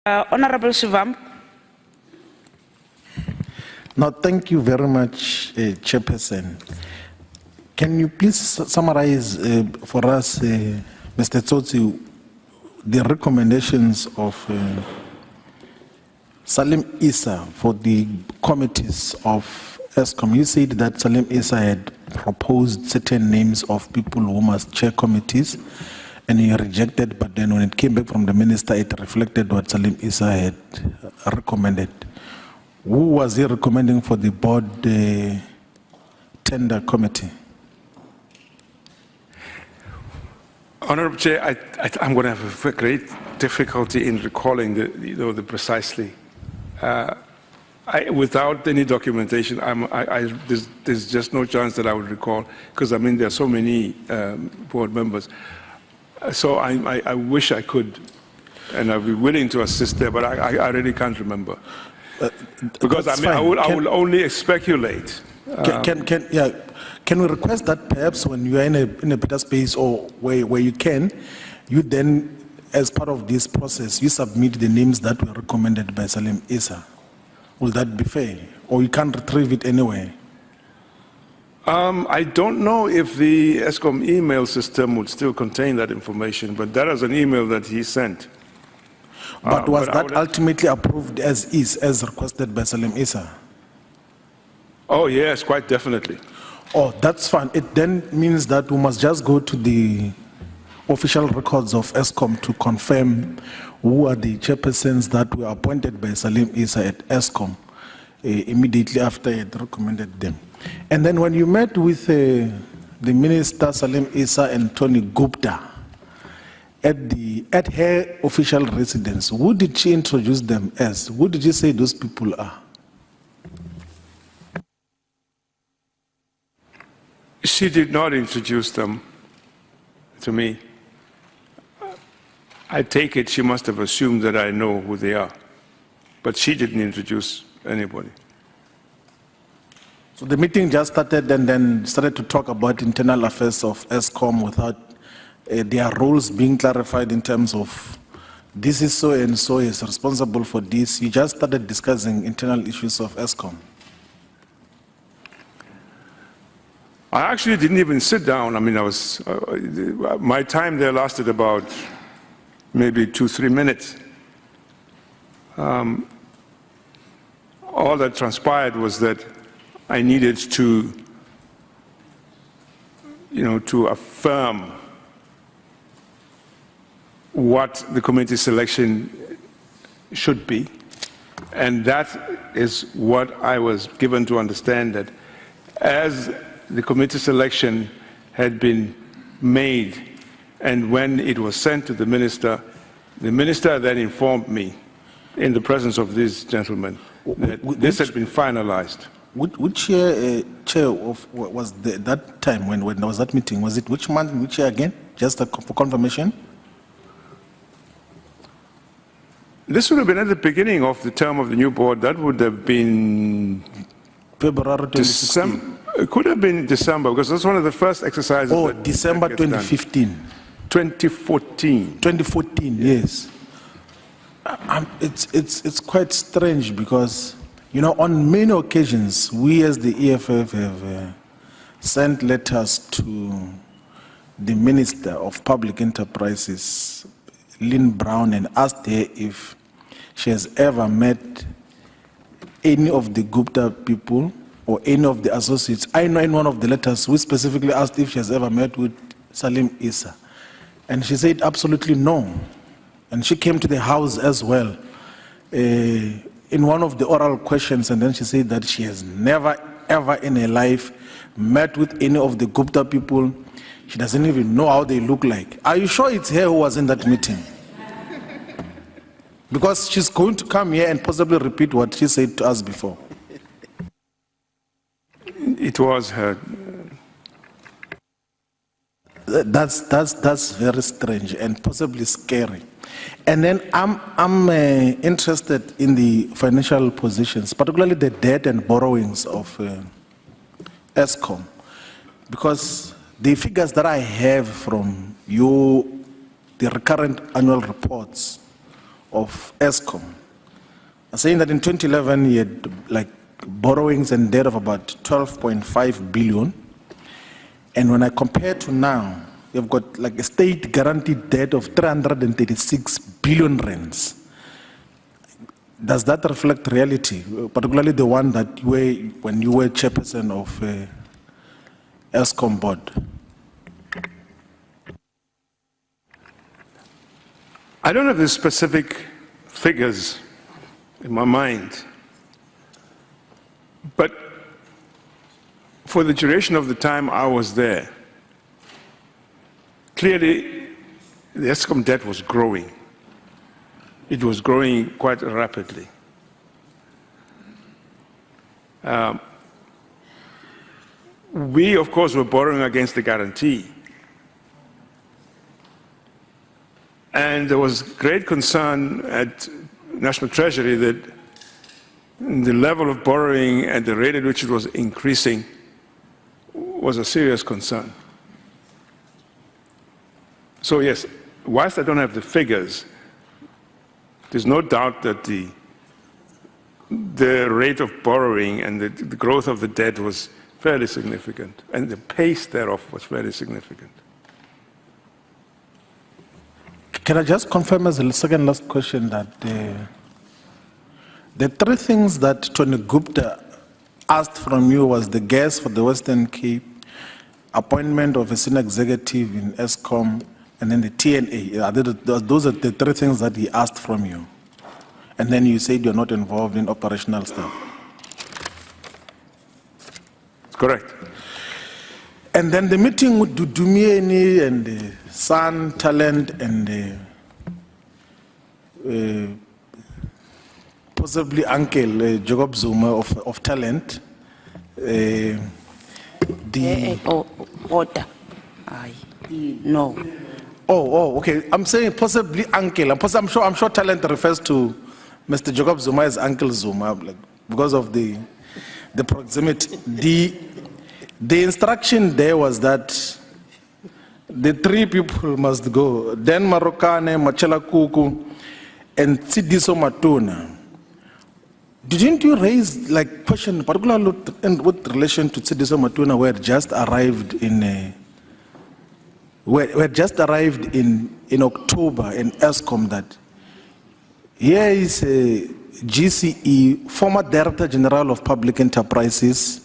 Honorable Shivambu. Now, thank you very much, Chairperson. Can you please summarize for us, Mr. Tsotsi, the recommendations of Salim Issa for the committees of Eskom? You said that Salim Issa had proposed certain names of people who must chair committees, and he rejected, but then when it came back from the minister, it reflected what Salim Issa had recommended. Who was he recommending for the board tender committee? Honourable Chair, I'm going to have a great difficulty in recalling the precisely. Without any documentation, there's just no chance that I would recall, because I mean there are so many board members. So I wish I could, and I'd be willing to assist there, but I really can't remember. Because I mean, I will only speculate. Can we request that perhaps when you are in a better space or where you can, you then, as part of this process, you submit the names that were recommended by Salim Issa? Will that be fair? Or you can't retrieve it anyway? I don't know if the Eskom email system would still contain that information, but that is an email that he sent. But was that ultimately approved as is, as requested by Salim Issa? Oh yes, quite definitely. Oh, that's fine. It then means that we must just go to the official records of Eskom to confirm who are the chairpersons that were appointed by Salim Issa at Eskom immediately after he had recommended them. And then when you met with the Minister Salim Issa and Tony Gupta at her official residence, who did she introduce them as? Who did she say those people are? She did not introduce them to me. I take it she must have assumed that I know who they are, but she didn't introduce anybody. So the meeting just started and then started to talk about internal affairs of Eskom without their roles being clarified in terms of this is so and so is responsible for this. You just started discussing internal issues of Eskom. I actually didn't even sit down. I mean, my time there lasted about maybe 2-3 minutes. All that transpired was that I needed to, to affirm what the committee selection should be. And that is what I was given to understand, that as the committee selection had been made, and when it was sent to the minister then informed me, in the presence of these gentlemen, that this had been finalized. Which chair of was that time when there was that meeting? Was it which month, which year again? Just for confirmation? This would have been at the beginning of the term of the new board. That would have been February 2016. It could have been December, because that's one of the first exercises. Oh, December 2015. 2014. 2014, yes. It's quite strange because, on many occasions, we as the EFF have sent letters to the Minister of Public Enterprises, Lynn Brown, and asked her if she has ever met any of the Gupta people or any of the associates. I know in one of the letters we specifically asked if she has ever met with Salim Issa. And she said absolutely no. And she came to the house as well in one of the oral questions, and then she said that she has never ever in her life met with any of the Gupta people. She doesn't even know how they look like. Are you sure it's her who was in that meeting? Because she's going to come here and possibly repeat what she said to us before. It was her. That's very strange and possibly scary. And then I'm interested in the financial positions, particularly the debt and borrowings of Eskom, because the figures that I have from the recurrent annual reports of Eskom are saying that in 2011 you had like borrowings and debt of about 12.5 billion. And when I compare to now, you've got like a state guaranteed debt of 336 billion rands. Does that reflect reality, particularly the one that you were, when you were chairperson of Eskom board? I don't have the specific figures in my mind, but for the duration of the time I was there, clearly the Eskom debt was growing. It was growing quite rapidly. We, of course, were borrowing against the guarantee. And there was great concern at National Treasury that the level of borrowing and the rate at which it was increasing was a serious concern. So yes, whilst I don't have the figures, there's no doubt that the rate of borrowing and the growth of the debt was fairly significant, and the pace thereof was very significant. Can I just confirm as a second last question that the three things that Tony Gupta asked from you was the gas for the Western Cape, appointment of a senior executive in Eskom, and then the TNA. Those are the three things that he asked from you. And then you said you're not involved in operational stuff. Correct. And then the meeting with Dudumieni and Sun Talent and possibly Uncle Jacob Zuma of Talent. Order. No. Oh, okay. I'm saying possibly Uncle. I'm sure Talent refers to Mr. Jacob Zuma as Uncle Zuma, like, because of the proximity. The instruction there was that the three people must go: Dan Marokane, Machela Kuku, and Tsidiso Matuna. Didn't you raise like question, particularly with relation to Tsidiso Matuna, who had just arrived in October in Eskom, that here is a GCE, former Director General of Public Enterprises,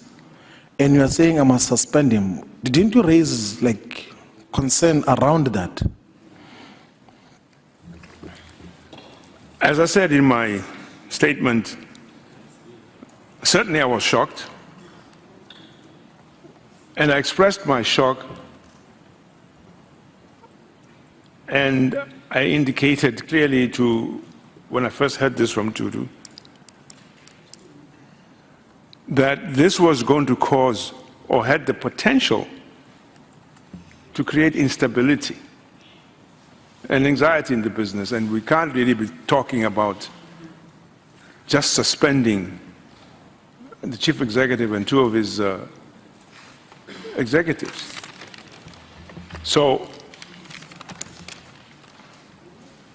and you are saying I must suspend him. Didn't you raise like concern around that? As I said in my statement, certainly I was shocked, and I expressed my shock, and I indicated clearly when I first heard this from Tutu, that this was going to cause, or had the potential to create instability and anxiety in the business, and we can't really be talking about just suspending the chief executive and two of his executives. So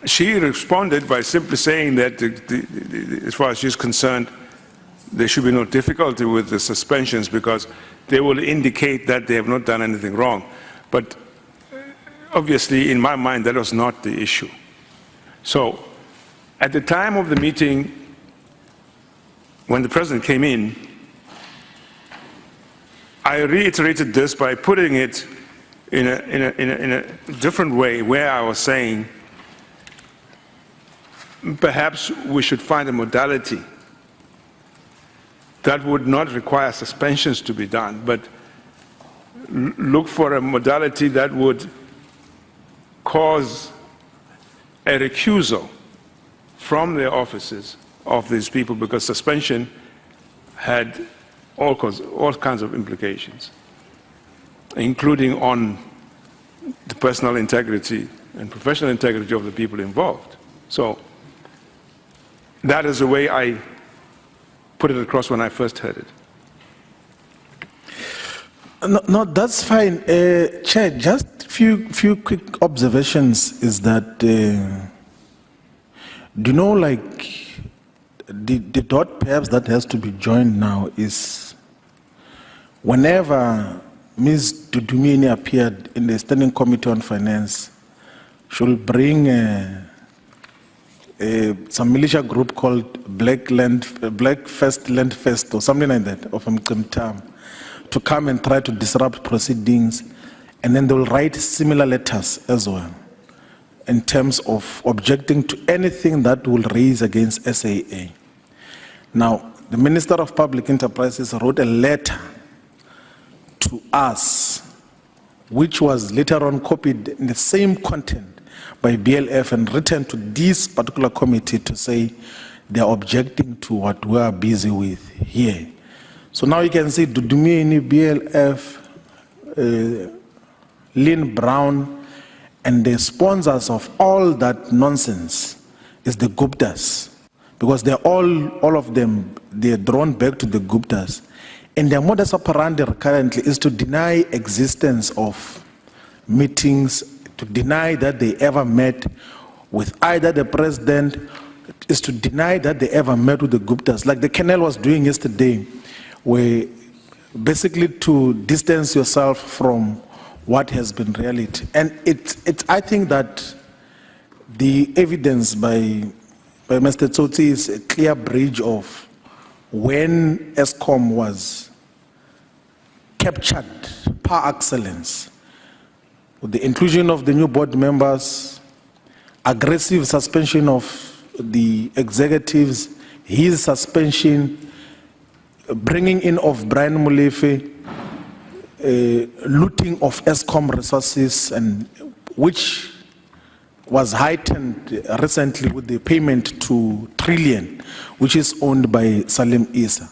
she responded by simply saying that as far as she's concerned, there should be no difficulty with the suspensions because they will indicate that they have not done anything wrong. But obviously, in my mind, that was not the issue. So at the time of the meeting, when the president came in, I reiterated this by putting it in a different way, where I was saying perhaps we should find a modality that would not require suspensions to be done, but look for a modality that would cause a recusal from the offices of these people, because suspension had all kinds of implications, including on the personal integrity and professional integrity of the people involved. So that is the way I put it across when I first heard it. No, that's fine. Chair, just few quick observations is that Do you know, like, the dot perhaps that has to be joined now is whenever Ms. Dudumini appeared in the Standing Committee on Finance, she'll bring some militia group called Black First Land Fest or something like that, of Mcimtam, to come and try to disrupt proceedings, and then they will write similar letters as well in terms of objecting to anything that will raise against SAA. Now, the Minister of Public Enterprises wrote a letter to us, which was later on copied in the same content by BLF and written to this particular committee to say they are objecting to what we are busy with here. So now you can see Dudumini, BLF, Lynn Brown, and the sponsors of all that nonsense is the Guptas, because they're all of them, they're drawn back to the Guptas. And their modus operandi currently is to deny existence of meetings, to deny that they ever met with either the president, is to deny that they ever met with the Guptas, like the Canal was doing yesterday, where basically to distance yourself from what has been reality. And I think that the evidence by Mr. Tsotsi is a clear bridge of when Eskom was captured par excellence, with the inclusion of the new board members, aggressive suspension of the executives, his suspension, bringing in of Brian Molefe, looting of Eskom resources, and which was heightened recently with the payment to Trillion, which is owned by Salim Issa.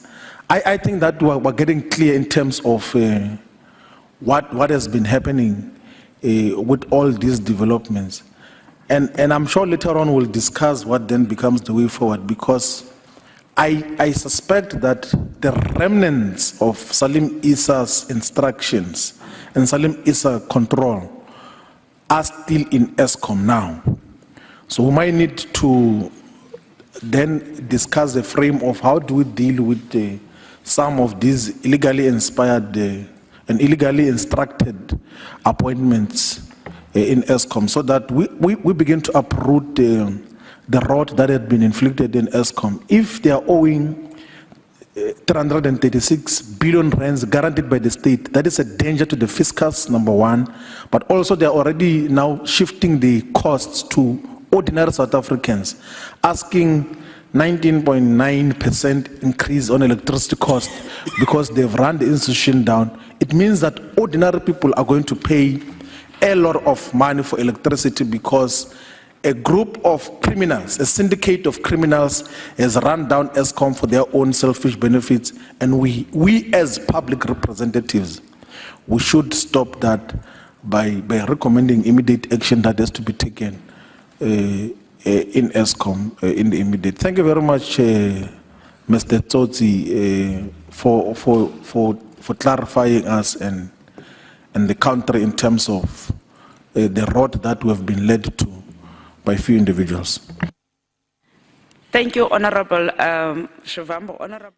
I think that we're getting clear in terms of what has been happening with all these developments. And I'm sure later on we'll discuss what then becomes the way forward, because I suspect that the remnants of Salim Issa's instructions and Salim Issa control are still in Eskom now. So we might need to then discuss the frame of how do we deal with some of these illegally inspired and illegally instructed appointments in Eskom, so that we begin to uproot the rot that had been inflicted in Eskom. If they are owing 336 billion rands guaranteed by the state, that is a danger to the fiscus, number one, but also they are already now shifting the costs to ordinary South Africans, asking 19.9% increase on electricity cost because they've run the institution down. It means that ordinary people are going to pay a lot of money for electricity because a group of criminals, a syndicate of criminals, has run down Eskom for their own selfish benefits, and we as public representatives, we should stop that by recommending immediate action that has to be taken in Eskom in the immediate. Thank you very much, Mr. Tsotsi, for clarifying us and the country in terms of the road that we have been led to by few individuals. Thank you, Honorable Shivambu. Honorable